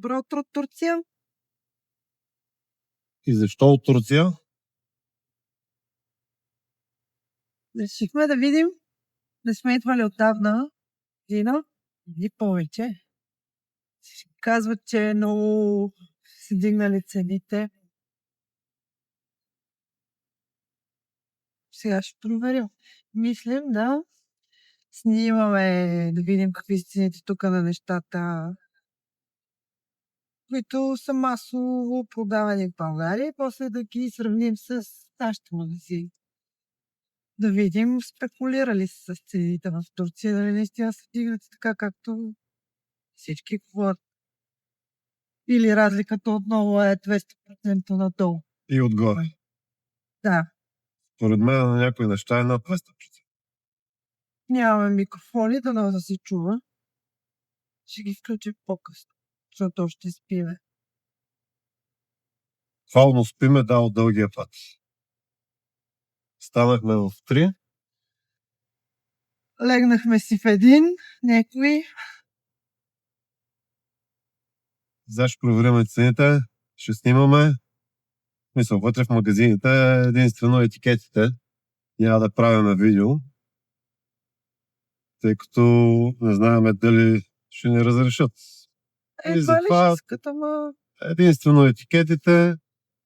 Добро утро от Турция. И защо от Турция? Решихме да видим. Не сме идвали отдавна. Година или повече. Казват, че много се дигнали цените. Сега ще проверя. Мислим да снимаме, да видим какви са цените тук на нещата, които са масово продавани в България, и после да ги сравним с нашите магазини. Да видим спекулирали с цените в Турция, дали наистина са дигнати така, както всички говорят. Или разликата отново е 200% надолу. И отгоре. Да. Поред мен на някои неща е над 200%. Нямаме микрофони, да се чува. Ще ги включим по-късно, защото още спиме. Фално спиме, да, от дългия път. Станахме в 3. Легнахме си в един, някой. За ще проверим цените, ще снимаме. Мисля, вътре в магазините единствено етикетите. Няма да правим видео, тъй като не знаем дали ще ни разрешат. И затова искат, ама... единствено етикетите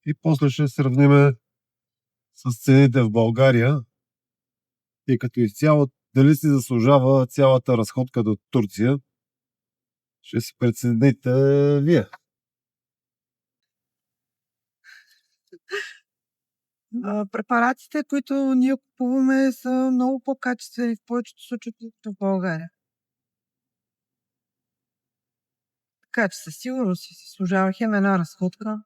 и после ще сравниме с цените в България. И като изцяло, дали си заслужава цялата разходка до Турция, ще си прецените вие. Препаратите, които ние купуваме, са много по-качествени в повечето случаи в България. Така че със сигурност си служава хем една разходка.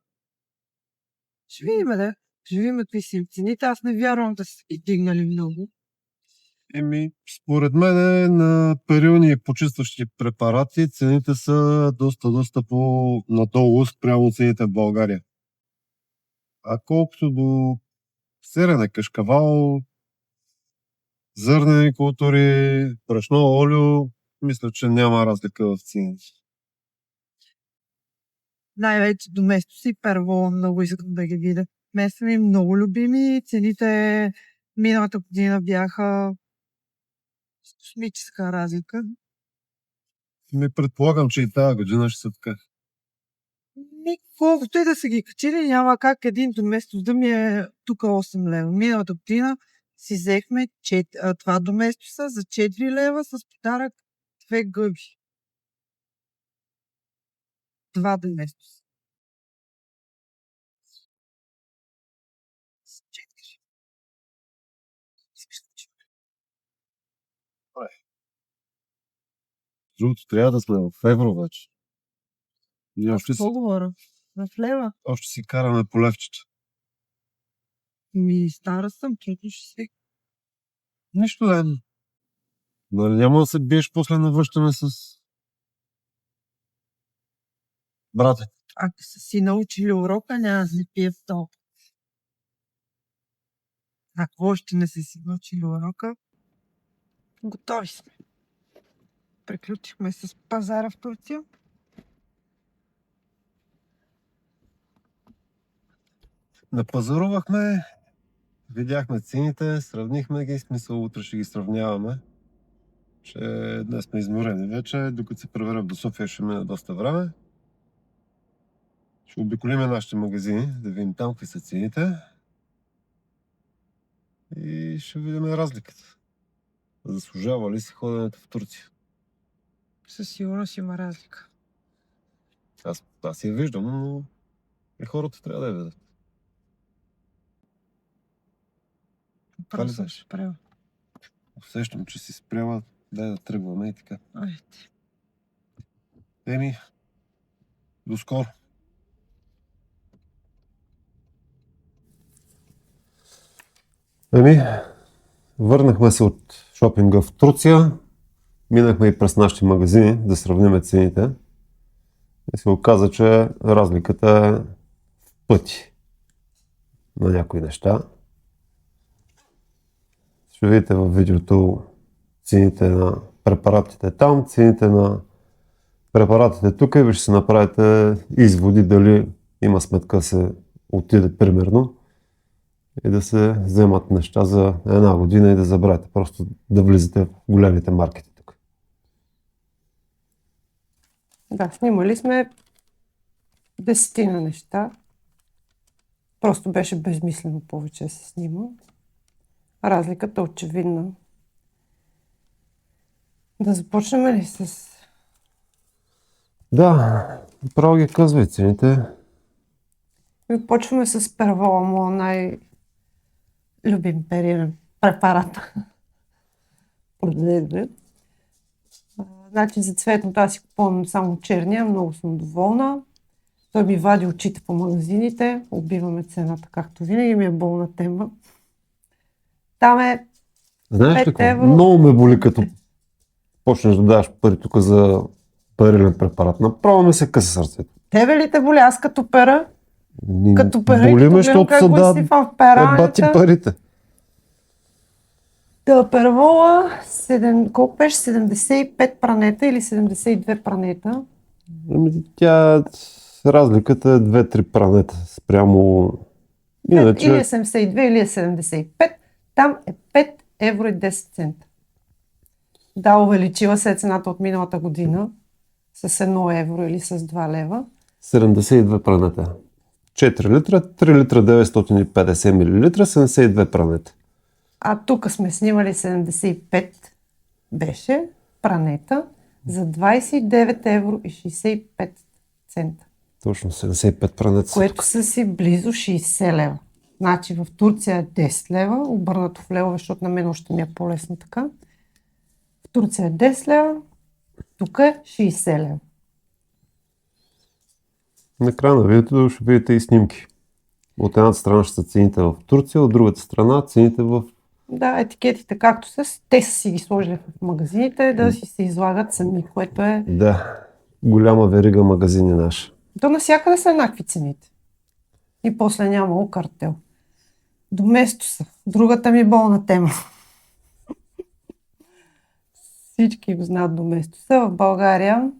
Ще видим, да. Ще видим какви си цените. Аз не вярвам да са ги дигнали много. Според мен на перилни и почистващи препарати цените са доста по-надолу спрямо цените в България. А колкото до сирене, кашкавал, зърнени култури, брашно, олио, мисля, че няма разлика в цените. Най-вече доместоси, първо много искам да ги видя. Мен са ми много любими. Цените миналата година бяха с космическа разлика. Предполагам, че и тази година ще са така. Колкото и да са ги качили, няма как един доместос да ми е тук 8 лева. Миналата година си взехме това доместоса за 4 лева с подарък 2 гъби. 2 доместоса. С 4. Другото трябва да сме в евро вече. Какво говоря? В лева? Още си караме по левчета. Стара съм, трудно ще си. Нищо да е. Нали няма да се биеш после на връщане с брате. Ако са си научили урока, няма да се пие в топ. Ако още не са си научили урока, готови сме. Приключихме с пазара в Турция. Напазарувахме, видяхме цените, сравнихме ги, смисъл утре ще ги сравняваме. Че днес сме изморени вече, докато се превърнем до София ще мине доста време. Ще обиколиме нашите магазини, да видим там какви са цените. И ще видим разликата. Заслужава ли си ходенето в Турция? Със сигурност има разлика. Аз я виждам, но и хората трябва да я видят. Просто ще правя. Усещам, че си спряла. Дай да тръгваме и така. Айде. До скоро. Върнахме се от шопинга в Турция. Минахме и през нашите магазини да сравним цените. И се оказа, че разликата е в пъти на някои неща. Ще видите във видеото цените на препаратите там, цените на препаратите тук и ще си направите изводи дали има сметка да се отиде примерно и да се вземат неща за една година и да забравяте, просто да влизате в големите маркети тук. Да, снимали сме 10 неща. Просто беше безмислено повече да се снима. Разликата е очевидна. Да започнем ли с... Да, право ги казвай цените. И почваме с первола, моя най-любим периоден препарат. Значи за цветното аз си купувам само черния, много съм доволна. Той ми вади очите по магазините, убиваме цената, както винаги ми е болна тема. Там е Знаеш ли 5 какво? евро. Много ме боли, като почнеш да даваш пари тук за парилен препарат. Направо ми се къса сърцето. Тебе ли те боли? Аз като пера? Като пера и боли като ме, гледам защото как са го да изсипвам в ебати пералнята. парите. Да, первола, колко беше? 75 пранета или 72 пранета? Разликата е 2-3 пранета спрямо... Иначе... Или е 72, или е 75. Там е 5 евро и 10 цента. Да, увеличила се цената от миналата година с 1 евро или с 2 лева. 72 пранета. 4 литра, 3 литра 950 мл, 72 пранета. А тук сме снимали 75 беше пранета за 29 евро и 65 цента. Точно 75 пранета. Което са си близо 60 лева. Значи в Турция е 10 лева, обърнато в левове, защото на мен още ми е по-лесно така. В Турция е 10 лева, тук е 60 лева. На края на видеото ще видите и снимки. От едната страна ще са цените в Турция, от другата страна цените в... Да, етикетите както са, те са си ги сложили в магазините, да си се излагат сами, което е... Да, голяма верига магазини наша. То навсякъде са еднакви цените. И после нямало картел. Доместоса. Другата ми болна тема. Всички го знаят Доместоса. В България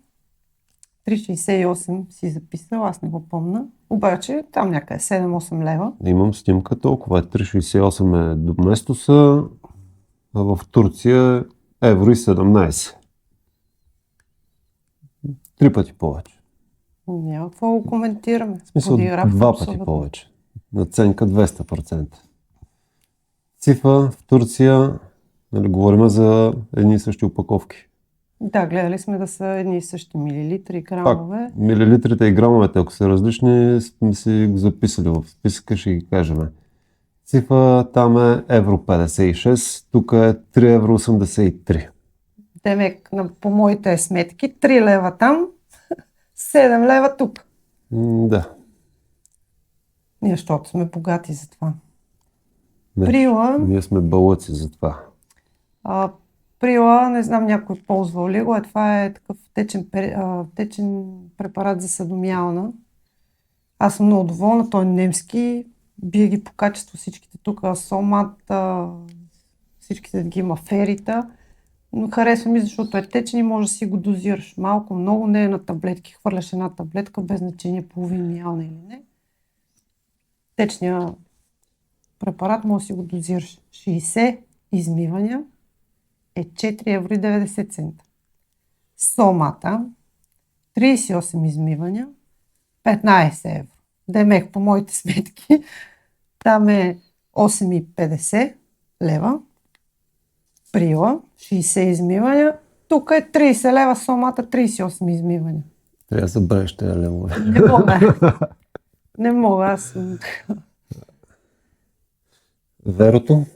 3,68 си записал, аз не го помня. Обаче там някъде 7-8 лева. Имам снимка толкова. 3,68 е Доместоса, а в Турция евро и 17. 3 пъти повече. Няма какво го коментираме. В смисъл, Подигравка 2 пъти абсолютно. повече. Наценка 200%. Цифра в Турция, нали, говорим за едни и същи опаковки. Да, гледали сме да са едни и същи милилитри, грамове. Милилитрите и грамовете, ако са различни, сме си го записали в списъка, ще ги кажем. Цифра там е евро 56, тук е 3,83 евро. Демек, по моите сметки, 3 лева там, 7 лева тук. Да. Ние, защото сме богати за това. Не, Прила, ние сме бълъци за това. Прила, не знам някой ползвал ли го, това е такъв течен препарат за съдомиална. Аз съм много доволна, той е немски, бие ги по качество всичките тук, сомат, всичките ги има ферита. Но харесва ми, защото е течен и може да си го дозираш. Малко, много, не е на таблетки. Хвърляш една таблетка, без значение половин миална или не. Течния препарат може да си го дозираш. 60 измивания е 4,90 евро. Сомата 38 измивания 15 евро. Демек по моите сметки там е 8,50 лева. Прила 60 измивания. Тук е 30 лева сомата, 38 измивания. Трябва да забравиш тези левове. Не мога. Не мога, аз... Верото?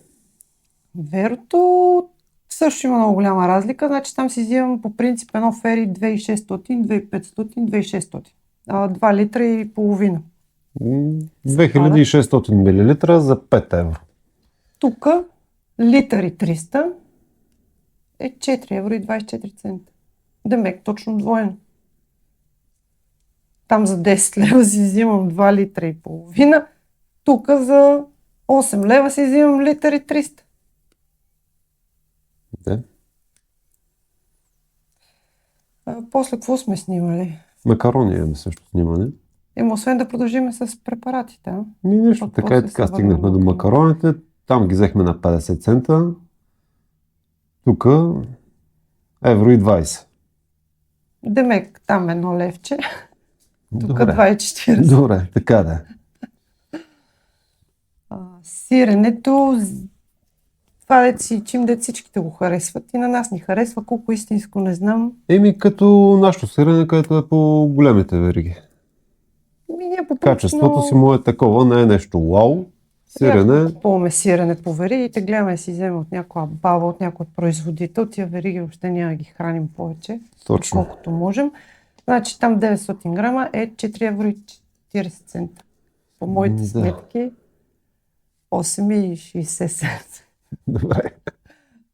Верото също има много голяма разлика. Значи там си взимам по принцип едно фери 2600, 2500, 2600. 2 литра и половина. 2600 мл за 5 евро. Тук литър и 300 е 4 евро и 24 цента. Демек точно двойно. Там за 10 лева си взимам 2 литра и половина. Тук за 8 лева си взимам литър и 300. Да. После какво сме снимали? Макарони имаме също снимане. Освен да продължим с препаратите. Нещо Пък така после и така се стигнахме върнем до към макароните. Там ги взехме на 50 цента. Тук евро и 20. Демек, там едно левче. Тук Добре. 2,40. Добре, така да е. Сиренето, това дет всичките го харесват и на нас ни харесва, колко истинско не знам. Като нашето сирене, което е по големите вериги. Ние по Качеството си му е такова, не е нещо вау. Сирене, Купуваме сирене по веригите, гледаме да си вземем от някоя баба, от някой производител. Тия вериги въобще няма да ги храним повече, точно. колкото можем. Значи там 900 грама е 4 евро и 40 цента. По моите Да. сметки 8,60 цента. Добре.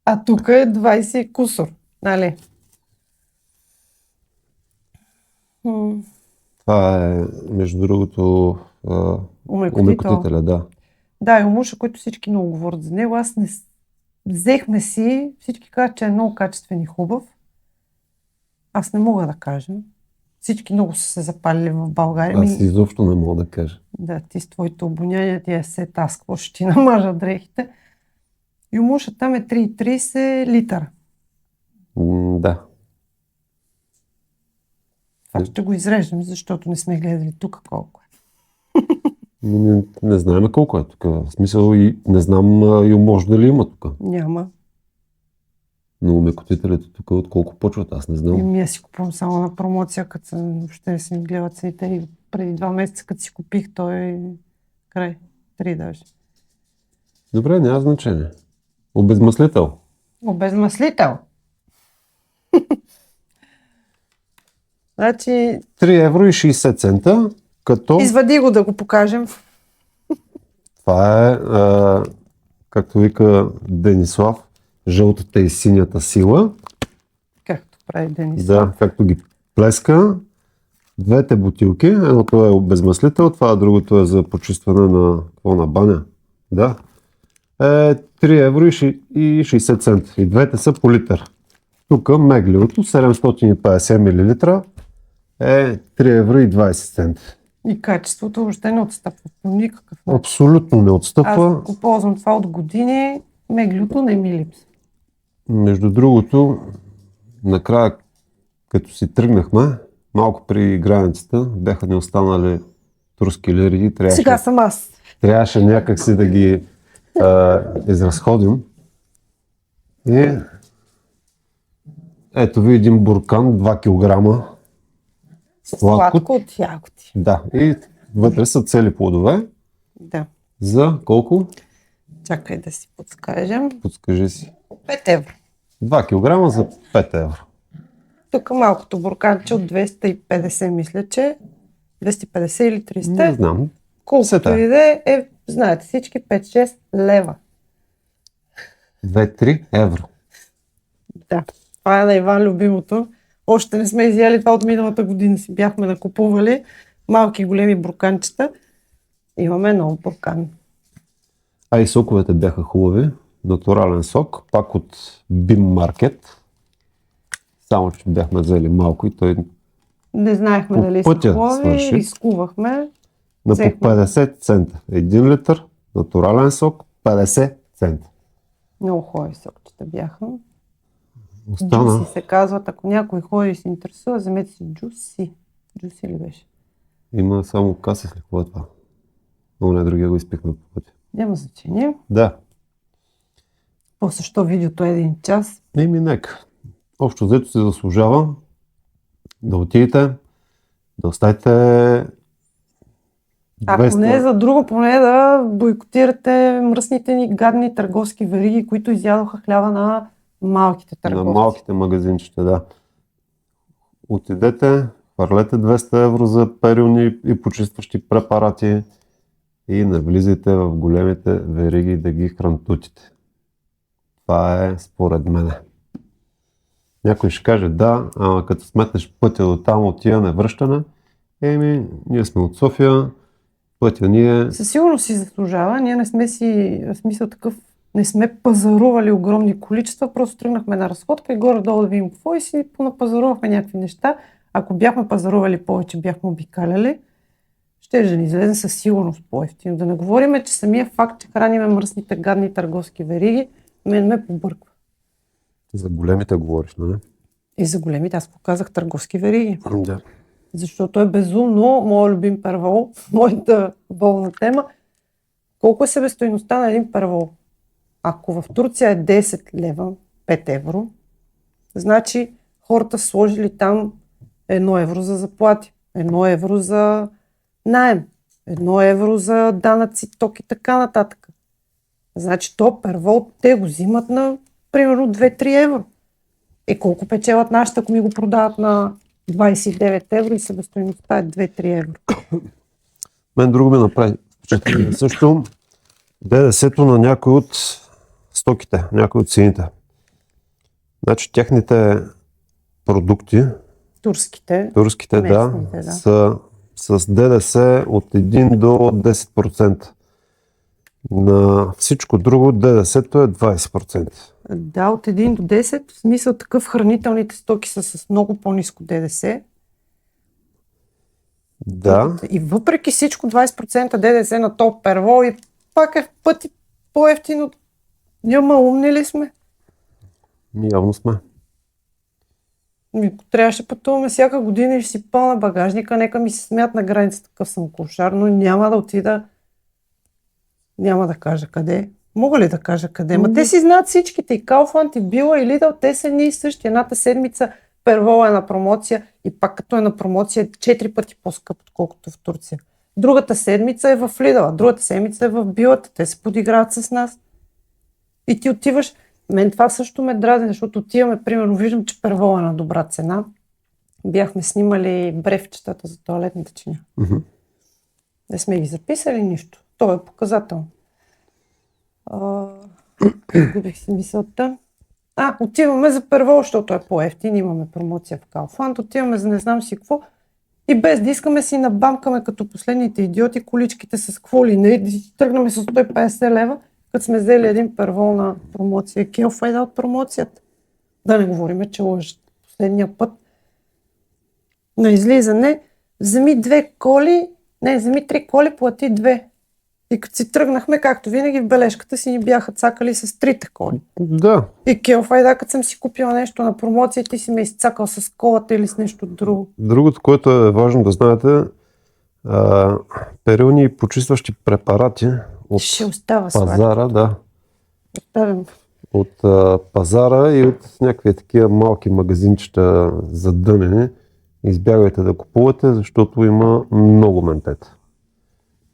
А тук е 20 кусор, нали? Това е, между другото, умекотителя, да. Да, и умуша, който всички много говорят за него. Аз не взехме си, всички казват, че е много качествен и хубав. Аз не мога да кажа. Всички много са се запалили в България. Аз изобщо не мога да кажа. Да, ти с твоите обоняния, ти е сет, аз какво ще ти намажа дрехите. И умуша там е 3,30 литъра. Да. Това ще го изрежем, защото не сме гледали тук колко е. Не знаем колко е тук. В смисъл и не знам и може дали има тук. Няма. Но умекотителите тук от колко почват, аз не знам. Аз си купувам само на промоция, като въобще не си гледа цените. И преди 2 месеца, като си купих, той е край. 3 даже. Добре, няма значение. Обезмаслител. Обезмаслител. Значи... 3 евро и 60 цента, като... Извади го да го покажем. Това е, както вика Денислав, жълтата и синята сила. Както прави Денислав. Да, както ги плеска. Двете бутилки, едното е обезмаслител, това другото е за почистване на баня. Да. 3 евро и 60 цента. И двете са по литър. Тук меглиото, 750 мл, е 3 евро и 20 цента. И качеството въобще не отстъпва по никакъв начин. Абсолютно не отстъпва. Аз го ползвам това от години, меглиото не ми липсва. Между другото, накрая, като си тръгнахме, малко при границата, бяха ни останали турски лири. Сега съм аз. Трябваше някак си да ги изразходим. И ето ви един буркан, 2 кг. Сладко от ягоди. Да, и вътре са цели плодове. Да. За колко? Чакай да си подскажем. Подскажи си. 5 евро. 2 кг за 5 евро. Тук малкото бурканче от 250, мисля, че 250 или 300. Не знам. Колкото и да е, знаете всички, 5-6 лева. 2-3 евро. Да, това е на Иван любимото. Още не сме изяли това от миналата година. Си бяхме накупували малки и големи бурканчета. Имаме много буркан. А и соковете бяха хубави. Натурален сок, пак от Бим Маркет. Само, че бяхме взели малко и той не знаехме дали са хубави, рискувахме. На по 50 цента. 1 литър натурален сок, 50 цента. Много хубави сокчета бяха. Остана. Джуси се казват, ако някой ходи и се интересува, вземете си джуси. Джуси ли беше? Има само каса след какво е това. Но не, другия го изпихме по пътя. Няма значение. Да. После що видеото е 1 час. Нека. Общо взето се заслужава да отидете, да оставите 200... Ако не е за друго, поне да бойкотирате мръсните ни гадни търговски вериги, които изядоха хляба на малките търговци. На малките магазинчета, да. Отидете, хвърлете 200 евро за перилни и почистващи препарати и навлизайте в големите вериги да ги хрантутите. Това е според мене. Някой ще каже да, ама като сметнеш пътя до там, отиване, връщане, ние сме от София, пътя ни е... Със сигурност си заслужава. Ние не сме си, в смисъл такъв, Не сме пазарували огромни количества, просто тръгнахме на разходка и горе-долу да видим какво и си понапазарувахме някакви неща. Ако бяхме пазарували повече, бяхме обикаляли, ще да ни излезе със сигурност по-евтино. Да не говорим, че самия факт, че храниме мръсните, гадни търговски вериги, мен ме побърква. За големите говориш, нали? И за големите, аз показах търговски вериги. Да. Защото е безумно, моят любим первол, моята болна тема. Колко е себестойността на един первол? Ако в Турция е 10 лева, 5 евро, значи хората сложили там 1 евро за заплати, 1 евро за наем, 1 евро за данъци, ток и така нататък. Значи то первол те го взимат на примерно 2-3 евро. И колко печелят нашите, ако ми го продават на 29 евро и себестойността е 2-3 евро. Мен друго ми направи впечатление. Също ДДС-то на някои от стоките, някои от цените. Значи техните продукти, Турските, турските, местните, да, са с ДДС от 1 до 10%. На всичко друго ДДС-то е 20%. да, от 1 до 10, в смисъл такъв хранителните стоки са с много по-ниско ДДС. Да, И въпреки всичко 20% ДДС на топ первол и пак е в пъти по-евтино. Няма умни ли сме? явно сме. Ако трябваше пътуваме всяка година и ще си пълна багажника, нека ми се смят на границата, такъв съм кошар, но няма да отида, няма да кажа къде. Мога ли да кажа къде? Ма те си знаят всичките, и Kaufland, и Била, и Lidl, те са едни и същи. Едната седмица первол е на промоция и пак като е на промоция 4 пъти по-скъп, отколкото в Турция. Другата седмица е в Lidl, другата седмица е в Билата. Те се подиграват с нас. И ти отиваш. Мен това също ме дразни, защото отиваме, примерно, виждам, че первол е на добра цена. Бяхме снимали брефчетата за тоалетната чиня. Не сме ги записали нищо. То е показателно. Губих си мисълта. Отиваме за первол, защото е по-евтин, имаме промоция в Kaufland, отиваме за не знам си какво и без да искаме си набамкаме като последните идиоти количките с какво ли не, тръгнаме с 150 лева, като сме взели един первол на промоция. Келфа е от промоцията. Да не говорим, че лъжат. Последния път на излизане вземи 3 коли, плати 2. И като си тръгнахме, както винаги, в бележката си ни бяха цакали с 3 коли. Да. И Келфайда, като съм си купила нещо на промоция, ти си ме изцакал с колата или с нещо друго. Другото, което е важно да знаете, перилни и почистващи препарати от Ще остава пазара, да, Оставям. от пазара и от някакви такива малки магазинчета задънени. Избягайте да купувате, защото има много ментета.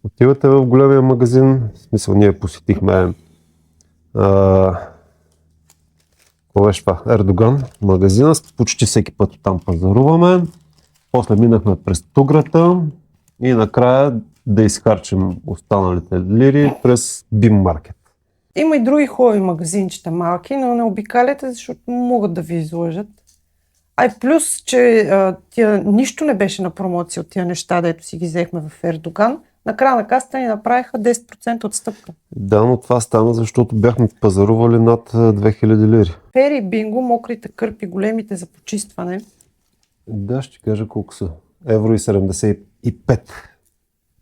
Отивате в големия магазин, в смисъл ние посетихме какво беше това? Ердоган магазина, почти всеки път там пазаруваме, после минахме през Туграта и накрая да изхарчим останалите лири през Бим Маркет. Има и други хубави магазинчета малки, но не обикаляте, защото могат да ви излъжат. И плюс, че нищо не беше на промоция от тия неща, дето си ги взехме в Ердоган. На края на касата ни направиха 10% отстъпка. Да, но това стана, защото бяхме пазарували над 2000 лири. Фери, бинго, мокрите кърпи, големите за почистване. Да, ще кажа колко са. Евро и 75.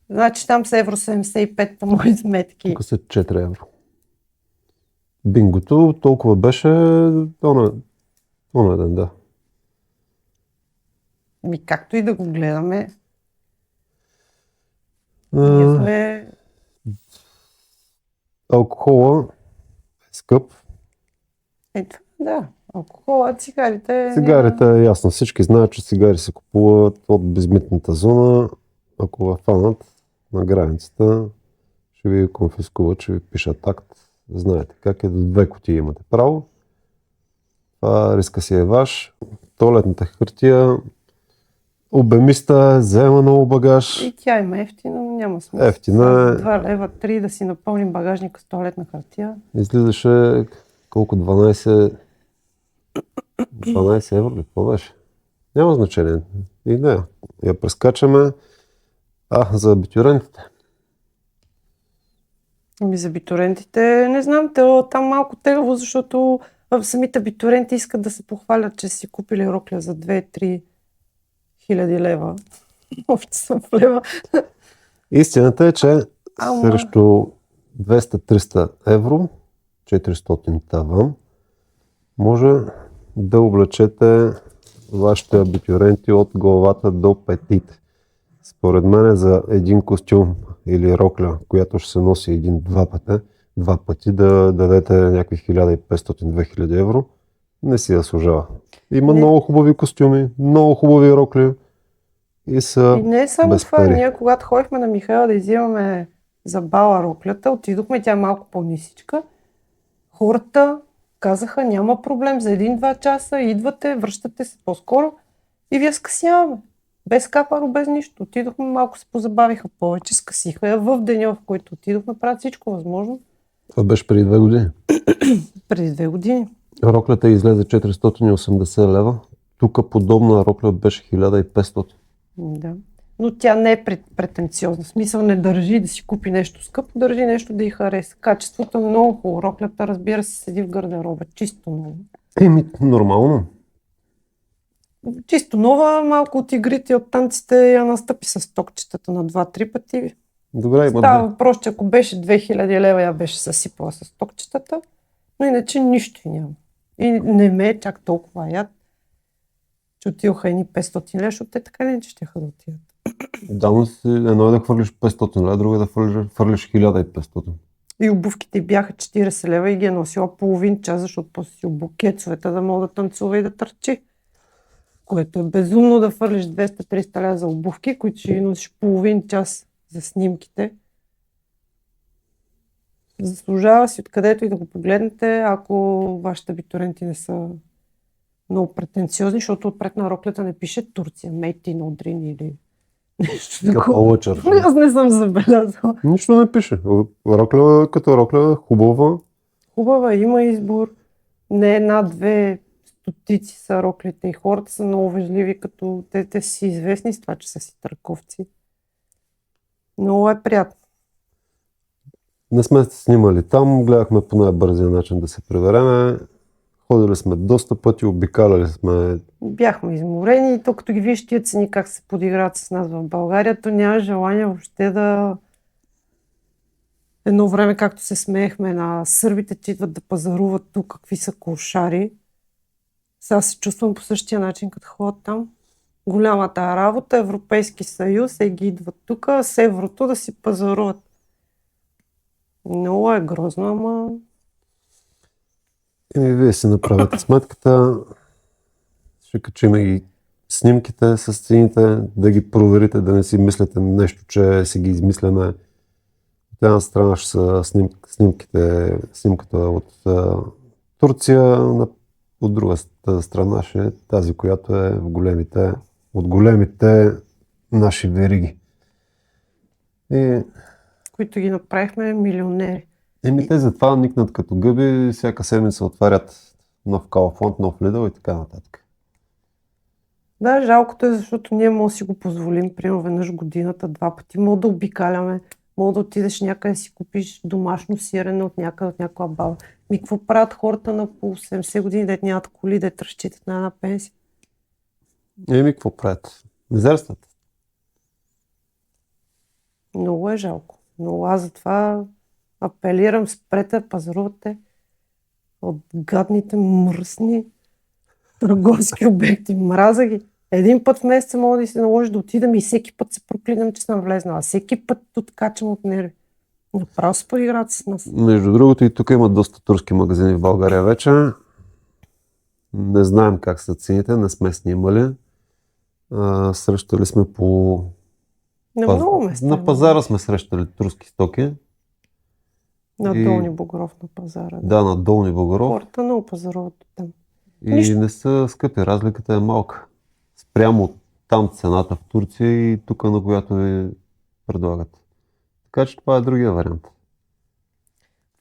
Значи там са евро 75 по мои сметки. Тук са 4 евро. Бингото толкова беше онен ден, да. Както и да го гледаме, ние сме... Алкохола е скъп. Ето, да. Алкохола, цигарите... Цигарите е ясно. Всички знаят, че цигари се купуват от безмитната зона. Ако ви фанат на границата, ще ви конфискуват, ще ви пишат акт. Знаете как е, до 2 кутии имате право. Това риска си е ваш. Тоалетната хартия, обемиста, заема много багаж. И тя има ефтина, но няма смисъл. Ефтина е. 2 лева, 3 да си напълним багажника с тоалетна хартия. Излизаше колко? 12 евро ли? Какво беше? Няма значение. И не. Я прескачаме. За абитюрентите. Ами за абитурентите не знам, там малко тегаво, защото самите абитуренти искат да се похвалят, че си купили рокля за 2-3 хиляди лева. Общо съм в лева. Истината е, че Ама- срещу 200-300 евро, 400 таван, може да облечете вашите абитуренти от главата до петите. Според мен за един костюм или рокля, която ще се носи два пъти да дадете някакви 1500-2000 евро, не си заслужава. Има Не. много хубави костюми, много хубави рокли и са И не е само без това. пари. Ние, когато ходихме на Михайла да взимаме за бала роклята, отидохме, тя е малко по-нисичка. Хората казаха, няма проблем, за 1-2 часа идвате, връщате се по-скоро и ви я скъсяваме. Без капаро, без нищо. Отидохме, малко се позабавиха повече, скъсиха я в деня, в който отидохме, правят всичко възможно. Това беше преди 2 години. Преди 2 години. Роклята излезе 480 лева. Тук подобна рокля беше 1500. Да. Но тя не е претенциозна. В смисъл не държи да си купи нещо скъпо, държи нещо да й хареса. Качеството е много хубаво. Роклята, разбира се, седи в гардероба. Чисто много. Нормално. Чисто нова, малко от игрите и от танците я настъпи с токчетата на 2-3 пъти. Добре, има Става въпрос, че ако беше 2000 лева, я беше съсипала с токчетата, но иначе нищо и няма. И не ме е чак толкова яд, че отидоха едни 500 лева, защото те така не че ще да отидат. Давно си, едно е да хвърлиш 500 лева, друго е да хвърлиш 1500. И обувките бяха 40 лева и ги е носила половин час, защото после си обукецовете да мога да танцува и да търчи. Което е безумно да фърлиш 200-300 лева за обувки, които ще ги носиш половин час за снимките. Заслужава си откъдето и да го погледнете, ако вашите абитуренти не са много претенциозни, защото отпред на роклята не пише Турция, Made in Одрин или нещо такова. Лъчър. Аз не съм забелязала. Нищо не пише. Рокля като рокля, хубава. Хубава, има избор. Не една-две стотици са роклите и хората са много вежливи, като те си известни с това, че са си търговци. Много е приятно. Не сме снимали там, гледахме по най-бързия начин да се прибереме. Ходили сме доста пъти, обикаляли сме. Бяхме изморени и то като ги виж тия цени как се подиграват с нас в България, то няма желание въобще да... Едно време, както се смеехме на сърбите, че идват да пазаруват тук, какви са кошари. Сега се чувствам по същия начин, като ходят там. Голямата работа, Европейски съюз, ги идват тук с еврото да си пазаруват. Много е грозно, ама... Вие си направете сметката. Ще качим и снимките с цените, да ги проверите, да не си мислите нещо, че си ги измисляме. От една страна ще са снимката от Турция, от друга страна ще е тази, която е от големите наши вериги. Които ги направихме милионери. Те затова никнат като гъби, всяка седмица отварят нов Kaufland, нов Lidl и така нататък. Да, жалкото е, защото ние може да си го позволим, примерно веднъж годината, 2 пъти. Мога да обикаляме, мога да отидеш някъде да си купиш домашно сирене от някъде, от някаква баба. Какво правят хората на по 70 години, дет нямат коли, дет разчитат на една пенсия? Какво правят? Мизерстват. Много е жалко. Но аз затова апелирам, спрете, пазарувате от гадните, мръсни търговски обекти. Мраза ги. Един път в месеца мога да се наложи да отидам и всеки път се проклинам, че съм влезнала. Всеки път откачам от нерви. Направо се подиграват с нас. Между другото и тук има доста турски магазини в България вече. Не знаем как са цените, не сме снимали. Срещали сме по... На много места. На пазара сме срещали турски стоки. На Долни Богоров на пазара. Да, на Долни Богоров. Хората много пазаруват там. И не са скъпи, разликата е малка. Спрямо там цената в Турция и тук, на която ви предлагат. Така че това е другия вариант.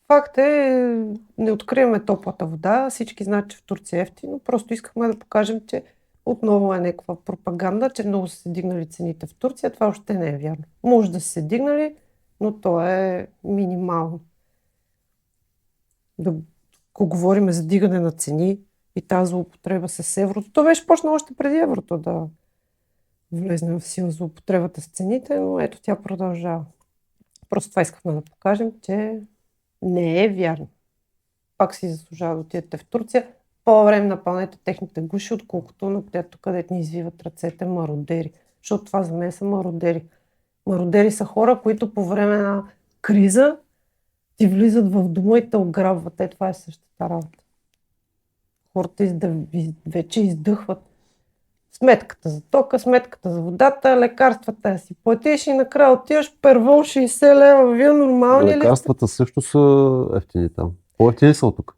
Факт е, не откриваме топлата вода. Всички знаят, че в Турция е ефтино. Просто искахме да покажем, че отново е някаква пропаганда, че много са се дигнали цените в Турция. Това още не е вярно. Може да са се дигнали, но то е минимално. Ако говорим за дигане на цени и тази злоупотреба с еврото, то беше почнало още преди еврото да влезне в сила злоупотребата с цените, но ето тя продължава. Просто това искахме да покажем, че не е вярно. Пак си заслужава да отидете в Турция. По-време напълнете техните гуши, отколкото на тук, където ни извиват ръцете мародери. Защото това за мен са мародери. Мародери са хора, които по време на криза ти влизат в дома и те ограбват. Това е същата работа. Хората вече издъхват. Сметката за тока, сметката за водата, лекарствата си платиш и накрая отиваш первол 60 лева. Вие нормални ли? Лекарствата също са ефтини там. По-ефтини са от тук.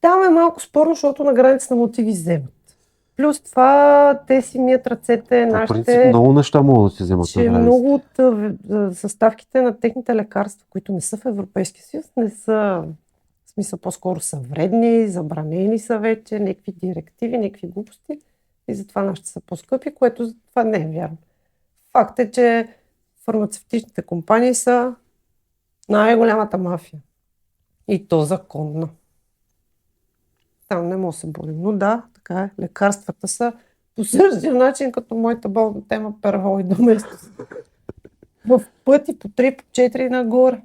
Там е малко спорно, защото на границата му ти ги вземат. Плюс това те си мият ръцете, По принцип нашите... много неща могат да си вземат на че границата. много от съставките на техните лекарства, които не са в Европейския съюз, не са, в смисъл по-скоро са вредни, забранени са вече, някакви директиви, някакви глупости и затова нашите са по-скъпи, което за това не е вярно. Факт е, че фармацевтичните компании са най-голямата мафия. И то законно. Там не може да се борим. Но да, така е. Лекарствата са по същия начин, като моята болна тема первол и доместос. В пъти по 3, по 4 нагоре.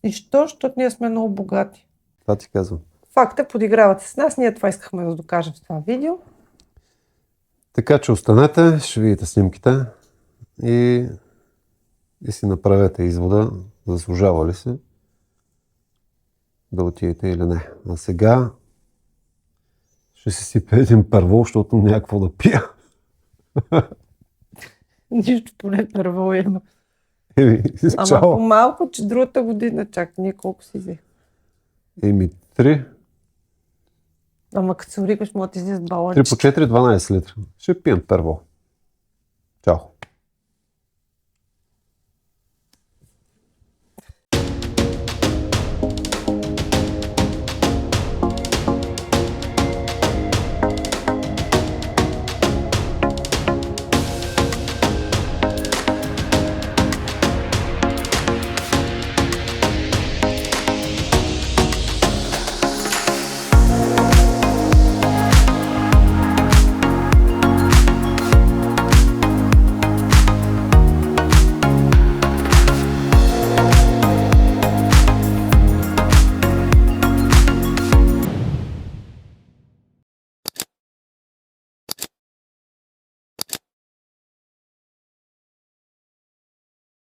И що? Защото ние сме много богати. Това ти казвам. Факт е, подигравате с нас. Ние това искахме да докажем с това видео. Така че останете, ще видите снимките и си направете извода, заслужава ли се да отидете или не. А сега ще си сипя един первол, защото някакво да пия. Нищо, поне первол има. Ама Чао. по-малко, че другата година чак. Ние колко си взе. 3. Ама като се урикаш, може да ти излизат 3 по 4, 12 литра. Ще пием первол. Чао.